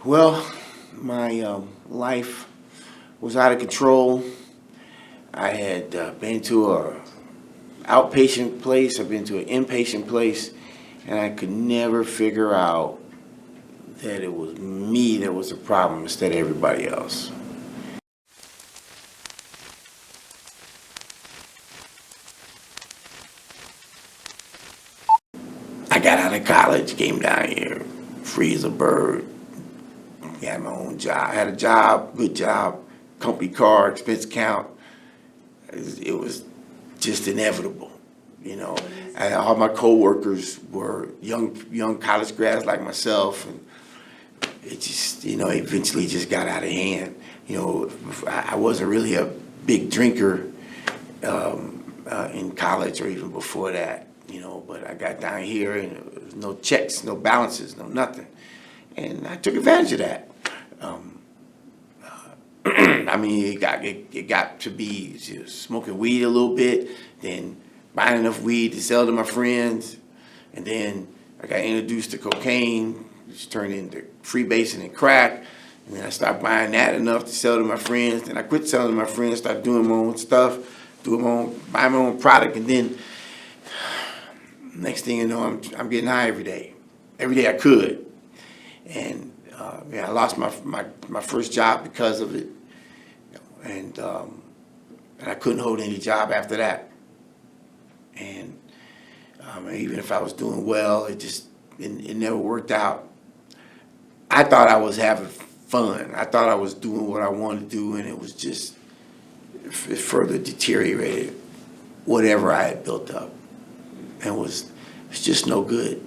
Well, my life was out of control. I had been to a outpatient place. I've been to an inpatient place, and I could never figure out that it was me that was the problem instead of everybody else. I got out of college, came down here, free as a bird. Got my own job. I had a job, good job, company car, expense account. It was just inevitable, you know. And all my coworkers were young college grads like myself, and it just, eventually just got out of hand. I wasn't really a big drinker in college or even before that, but I got down here and there was no checks, no balances, no nothing. And I took advantage of that. Um, I mean, it got to be just smoking weed a little bit, then buying enough weed to sell to my friends, and then I got introduced to cocaine, which turned into freebasing and crack, and then I started buying that enough to sell to my friends. Then I quit selling to my friends, started doing my own stuff, buying my own product, and then next thing you know, I'm getting high every day I could, and I lost my first job because of it, and I couldn't hold any job after that. And even if I was doing well, it never worked out. I thought I was having fun. I thought I was doing what I wanted to do, and it further deteriorated whatever I had built up, and it was just no good.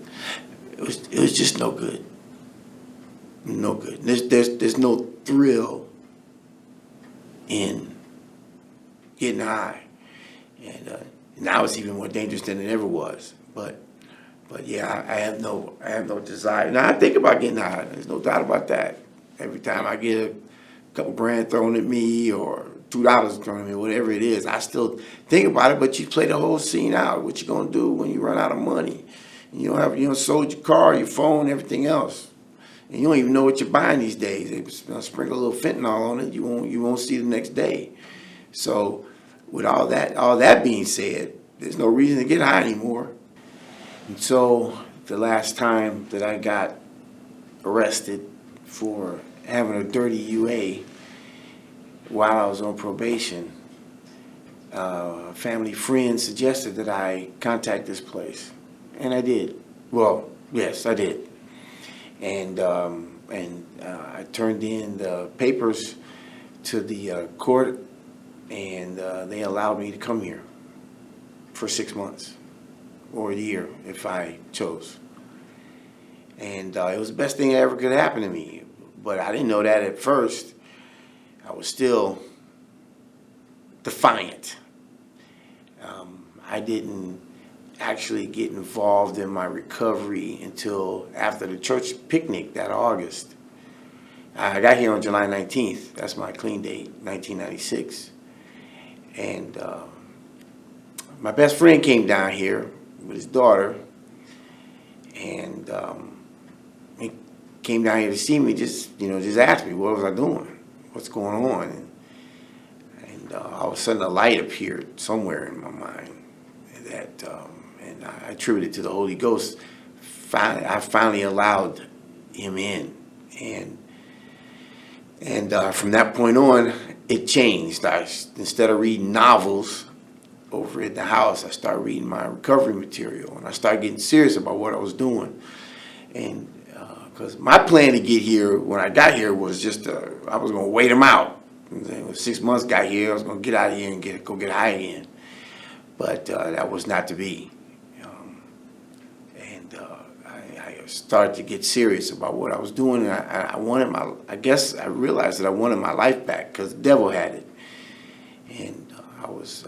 It was just no good. No good. There's no thrill in getting high, and now it's even more dangerous than it ever was. But yeah, I have no desire. Now I think about getting high. There's no doubt about that. Every time I get a couple grand thrown at me or $2 thrown at me, whatever it is, I still think about it. But you play the whole scene out. What you gonna do when you run out of money? You don't sold your car, your phone, everything else. And you don't even know what you're buying these days. They sprinkle a little fentanyl on it. You won't see the next day. So, with all that being said, there's no reason to get high anymore. And so, the last time that I got arrested for having a dirty UA while I was on probation, a family friend suggested that I contact this place, and I did. Well, yes, I did. And I turned in the papers to the court, and they allowed me to come here for 6 months or a year if I chose. And it was the best thing that ever could happen to me. But I didn't know that at first. I was still defiant. I didn't actually get involved in my recovery until after the church picnic that August. I got here on July 19th. That's my clean date, 1996. And my best friend came down here with his daughter, and he came down here to see me, just asked me what was I doing, what's going on, and all of a sudden a light appeared somewhere in my mind that, and I attribute it to the Holy Ghost. I finally allowed him in, and from that point on, it changed. Instead of reading novels over at the house, I started reading my recovery material, and I started getting serious about what I was doing. And because my plan to get here, when I got here, was I was going to wait him out. And then when 6 months got here, I was going to get out of here and go get high again. But that was not to be. And I started to get serious about what I was doing. And I guess I realized that I wanted my life back because the devil had it. And I was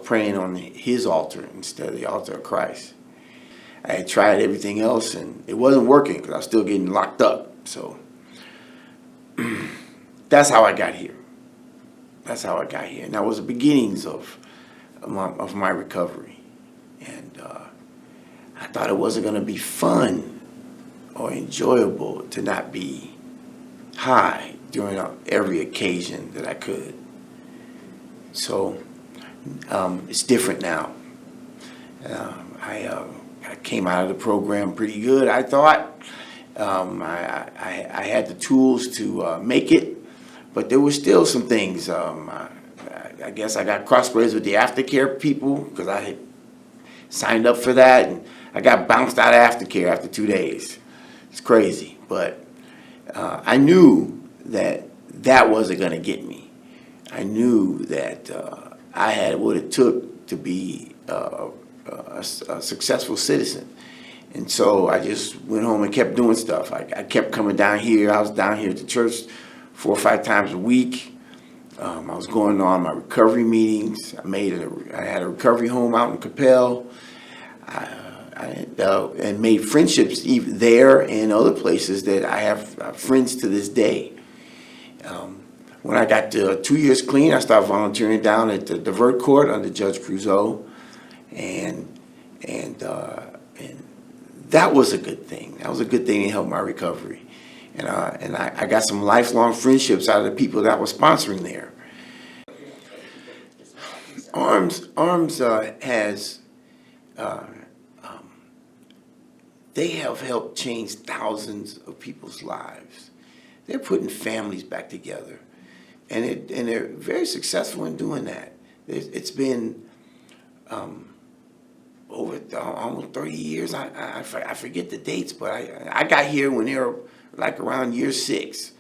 praying on his altar instead of the altar of Christ. I had tried everything else, and it wasn't working because I was still getting locked up. So that's how I got here. That's how I got here. And that was the beginnings of my recovery. And I thought it wasn't going to be fun or enjoyable to not be high during every occasion that I could. So it's different now. I came out of the program pretty good, I thought. I had the tools to make it, but there were still some things. I guess I got crossways with the aftercare people because I had signed up for that, and I got bounced out of aftercare after 2 days. It's crazy, but I knew that that wasn't going to get me. I knew that I had what it took to be a successful citizen. And so I just went home and kept doing stuff. I kept coming down here. I was down here at the church 4 or 5 times a week. I was going on my recovery meetings. I had a recovery home out in Capel. And made friendships even there and other places that I have friends to this day. When I got to 2 years clean, I started volunteering down at the Divert Court under Judge Crusoe, and that was a good thing. That was a good thing to help my recovery. And I got some lifelong friendships out of the people that were sponsoring there. ARMS has, they have helped change thousands of people's lives. They're putting families back together. And they're very successful in doing that. It's been over almost 30 years. I forget the dates, but I got here when they were like around year 6.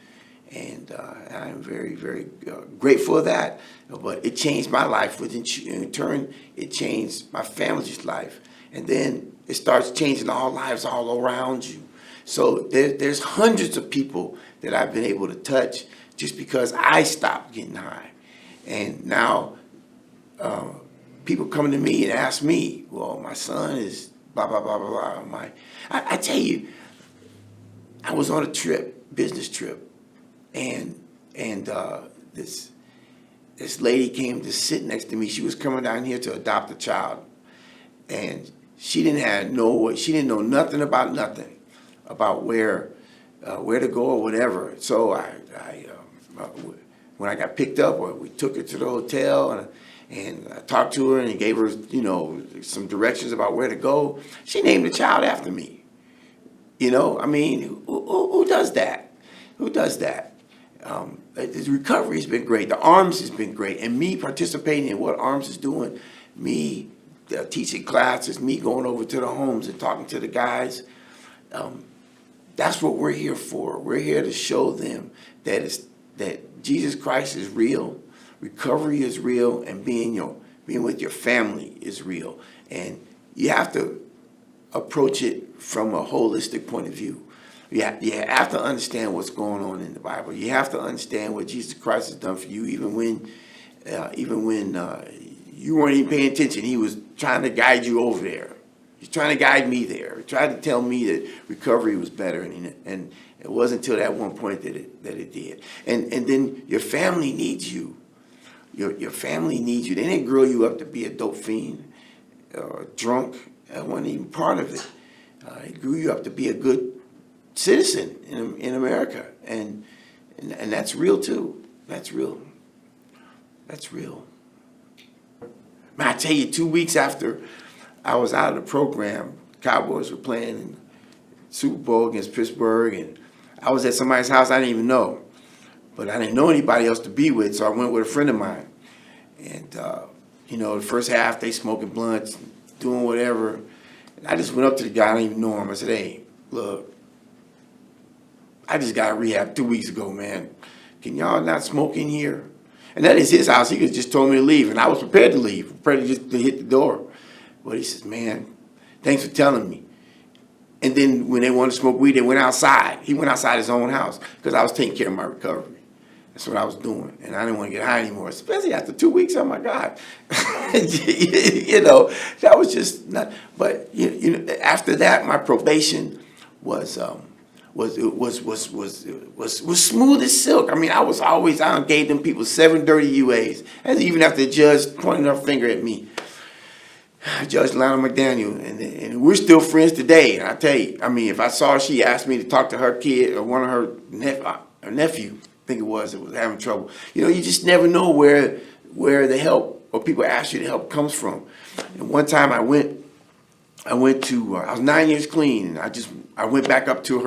And I'm very, very grateful for that. But it changed my life. In turn, it changed my family's life. And then it starts changing all lives all around you. So there's hundreds of people that I've been able to touch just because I stopped getting high. And now people come to me and ask me, well, my son is blah, blah, blah, blah, blah. I tell you, I was on a trip, business trip, and this lady came to sit next to me. She was coming down here to adopt a child, and she didn't know nothing about where to go or whatever. So when I got picked up, we took her to the hotel, and I talked to her and gave her, some directions about where to go. She named the child after me. I mean, who does that? Who does that? The recovery has been great. The ARMS has been great. And me participating in what ARMS is doing, me teaching classes, me going over to the homes and talking to the guys, that's what we're here for. We're here to show them that Jesus Christ is real, recovery is real, and being with your family is real. And you have to approach it from a holistic point of view. You have to understand what's going on in the Bible. You have to understand what Jesus Christ has done for you, even when you weren't even paying attention. He was trying to guide you over there. He's trying to guide me there. He tried to tell me that recovery was better, and it wasn't until that one point that it did. And then your family needs you. Your family needs you. They didn't grow you up to be a dope fiend or drunk. That wasn't even part of it. It grew you up to be a good citizen in America, and that's real too. That's real. That's real. Man, I tell you, 2 weeks after I was out of the program, Cowboys were playing in the Super Bowl against Pittsburgh, and I was at somebody's house I didn't even know, but I didn't know anybody else to be with, so I went with a friend of mine. And the first half they smoking blunts, doing whatever. And I just went up to the guy, I didn't even know him. I said, "Hey, look, I just got rehab 2 weeks ago, man. Can y'all not smoke in here?" And that is his house. He could just told me to leave, and I was prepared to leave, prepared to just hit the door. But he says, "Man, thanks for telling me." And then when they wanted to smoke weed, they went outside. He went outside his own house because I was taking care of my recovery. That's what I was doing, and I didn't want to get high anymore, especially after 2 weeks. Oh my God, that was just not. But after that, my probation was smooth as silk. I mean, I gave them people 7 dirty UAs, and even after the judge pointing her finger at me. Judge Lionel McDaniel, and we're still friends today. And I tell you, I mean, if I saw she asked me to talk to her kid or one of her nephew, I think it was having trouble. You know, you just never know where the help or people ask you to help comes from. And one time I went to I was 9 years clean, and I went back up to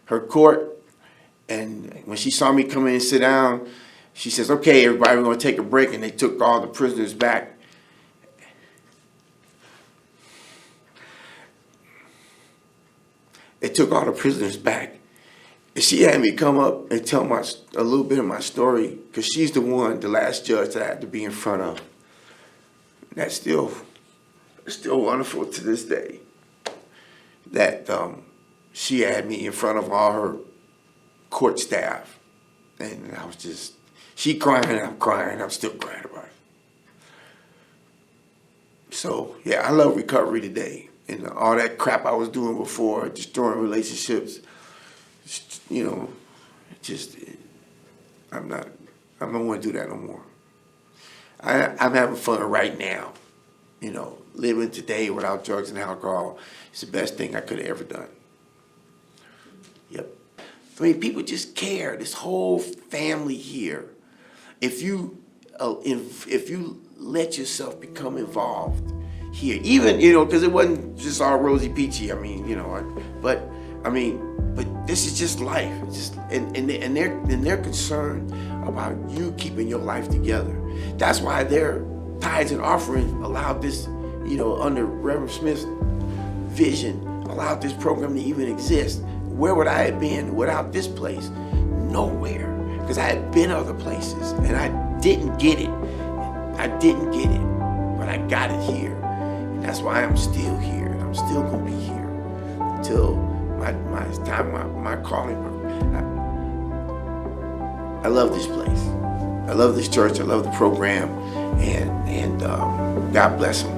her court, and when she saw me come in and sit down, she says, "Okay, everybody, we're going to take a break," and they took all the prisoners back. They took all the prisoners back. And she had me come up and tell a little bit of my story, because she's the last judge that I had to be in front of. And that's still wonderful to this day, that she had me in front of all her court staff. And I was just, she crying, and I'm crying, I'm still crying about it. So, yeah, I love recovery today. And all that crap I was doing before, destroying relationships, you know, I don't want to do that no more. I'm having fun right now, you know, living today without drugs and alcohol. It's the best thing I could have ever done. Yep. I mean, people just care. This whole family here. If you let yourself become involved here, even, you know, because it wasn't just all rosy peachy. I mean, you know, but this is just life. It's just, and they're concerned about you keeping your life together. That's why their tithes and offerings allowed this, you know, under Reverend Smith's vision, allowed this program to even exist. Where would I have been without this place? Nowhere. Because I had been other places and I didn't get it. I didn't get it, but I got it here. And that's why I'm still here. And I'm still going to be here until my time, my calling. I love this place. I love this church. I love the program. And God bless them.